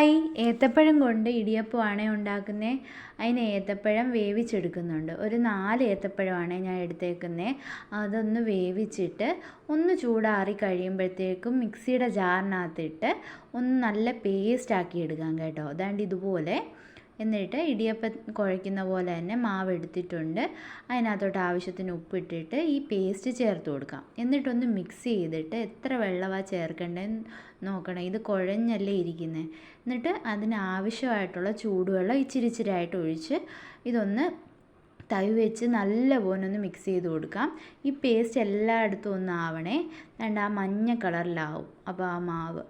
Hi, ഏത്തപ്പഴം കൊണ്ട് ഇടിയപ്പമാണ് ഉണ്ടാക്കുന്നത്. അതിന് ഏത്തപ്പഴം വേവിച്ചെടുക്കുന്നുണ്ട്. ഒരു 4 ഏത്തപ്പഴമാണ് ഞാൻ എടുത്തേക്കുന്നത്. അതൊന്ന് വേവിച്ചിട്ട് ഒന്ന് ചൂടാറി കഴിയുമ്പോഴത്തേക്കും മിക്സിയുടെ ജാറിനകത്തിട്ട് ഒന്ന് നല്ല പേസ്റ്റാക്കി എടുക്കാം കേട്ടോ. അതാണ്ട് ഇതുപോലെ. എന്നിട്ട് ഇടിയപ്പം കുഴയ്ക്കുന്ന പോലെ തന്നെ മാവ് എടുത്തിട്ടുണ്ട്. അതിനകത്തോട്ട് ആവശ്യത്തിന് ഉപ്പിട്ടിട്ട് ഈ പേസ്റ്റ് ചേർത്ത് കൊടുക്കാം. എന്നിട്ടൊന്ന് മിക്സ് ചെയ്തിട്ട് എത്ര വെള്ളമാണ് ചേർക്കേണ്ടതെന്ന് നോക്കണം. ഇത് കുഴഞ്ഞല്ലേ ഇരിക്കുന്നത്. എന്നിട്ട് അതിനാവശ്യമായിട്ടുള്ള ചൂടുവെള്ളം ഇച്ചിരി ആയിട്ട് ഒഴിച്ച് ഇതൊന്ന് തവി വെച്ച് നല്ലപോലെ ഒന്ന് മിക്സ് ചെയ്ത് കൊടുക്കാം. ഈ പേസ്റ്റ് എല്ലായിടത്തും ഒന്ന് ആവണേ. ആ മഞ്ഞ കളറിലാവും അപ്പോൾ ആ മാവ്.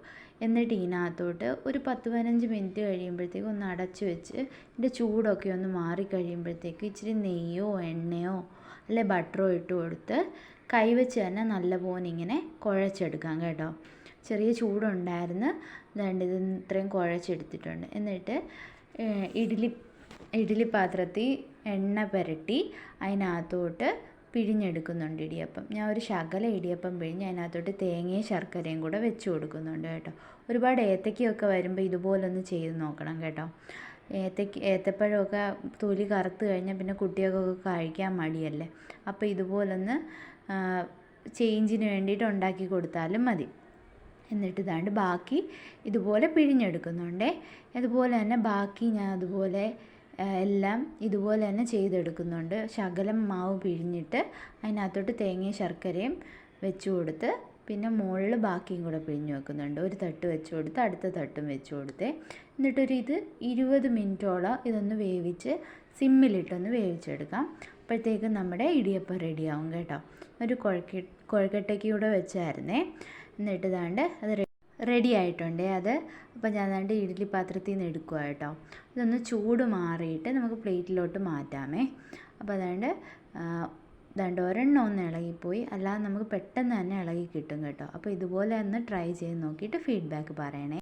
എന്നിട്ട് ഇതിനകത്തോട്ട് ഒരു 10-15 മിനിറ്റ് കഴിയുമ്പോഴത്തേക്കും ഒന്ന് അടച്ച് വെച്ച് ഇതിൻ്റെ ചൂടൊക്കെ ഒന്ന് മാറി കഴിയുമ്പോഴത്തേക്ക് ഇച്ചിരി നെയ്യോ എണ്ണയോ അല്ലെ ബട്ടറോ ഇട്ട് കൊടുത്ത് കൈവച്ച് തന്നെ നല്ലപോലെ ഇങ്ങനെ കുഴച്ചെടുക്കാം കേട്ടോ. ചെറിയ ചൂടുണ്ടായിരുന്നു. അതുകൊണ്ട് ഇത് ഇത്രയും കുഴച്ചെടുത്തിട്ടുണ്ട്. എന്നിട്ട് ഇഡ്ഡലി പാത്രത്തിൽ എണ്ണ പുരട്ടി അതിനകത്തോട്ട് പിഴിഞ്ഞെടുക്കുന്നുണ്ട് ഇടിയപ്പം. ഞാൻ ഒരു ശകല ഇടിയപ്പം പിഴിഞ്ഞ് അതിനകത്തോട്ട് തേങ്ങയും ശർക്കരയും കൂടെ വെച്ച് കൊടുക്കുന്നുണ്ട് കേട്ടോ. ഒരുപാട് ഏത്തക്കയൊക്കെ വരുമ്പോൾ ഇതുപോലൊന്ന് ചെയ്ത് നോക്കണം കേട്ടോ. ഏത്തപ്പഴമൊക്കെ തൊലി കറുത്ത് കഴിഞ്ഞാൽ പിന്നെ കുട്ടികൾക്കൊക്കെ കഴിക്കാൻ മടിയല്ലേ. അപ്പോൾ ഇതുപോലൊന്ന് ചേഞ്ചിന് വേണ്ടിയിട്ട് ഉണ്ടാക്കി കൊടുത്താലും മതി. എന്നിട്ട് ഇതാണ്ട് ബാക്കി ഇതുപോലെ പിഴിഞ്ഞെടുക്കുന്നുണ്ടേ. അതുപോലെ തന്നെ ബാക്കി ഞാൻ അതുപോലെ എല്ലാം ഇതുപോലെ തന്നെ ചെയ്തെടുക്കുന്നുണ്ട്. ശകലം മാവ് പിഴിഞ്ഞിട്ട് അതിനകത്തോട്ട് തേങ്ങയും ശർക്കരയും വെച്ച് കൊടുത്ത് പിന്നെ മുകളിൽ ബാക്കിയും കൂടെ പിഴിഞ്ഞ് വെക്കുന്നുണ്ട്. ഒരു തട്ട് വെച്ച് കൊടുത്ത് അടുത്ത തട്ടും വെച്ച് കൊടുത്തേ. എന്നിട്ടൊരു 20 മിനിറ്റോളം ഇതൊന്ന് വേവിച്ച് സിമ്മിലിട്ടൊന്ന് വേവിച്ചെടുക്കാം. അപ്പോഴത്തേക്കും നമ്മുടെ ഇടിയപ്പം റെഡിയാവും കേട്ടോ. ഒരു കുഴക്കട്ടയ്ക്ക് കൂടെ വെച്ചായിരുന്നേ. എന്നിട്ട് ഇതാണ്ട് അത് റെഡി ആയിട്ടുണ്ട് അത്. അപ്പോൾ ഞാൻ ദാണ്ട് ഇഡ്ഡലി പാത്രത്തിൽ നിന്ന് എടുക്കുക കേട്ടോ. ഇതൊന്ന് ചൂട് മാറിയിട്ട് നമുക്ക് പ്ലേറ്റിലോട്ട് മാറ്റാമേ. അപ്പോൾ ദാണ്ട് ഒരെണ്ണം ഒന്ന് ഇളകിപ്പോയി, അല്ലാതെ നമുക്ക് പെട്ടെന്ന് തന്നെ ഇളകി കിട്ടും കേട്ടോ. അപ്പോൾ ഇതുപോലെ ഒന്ന് ട്രൈ ചെയ്ത് നോക്കിയിട്ട് ഫീഡ്ബാക്ക് പറയണേ.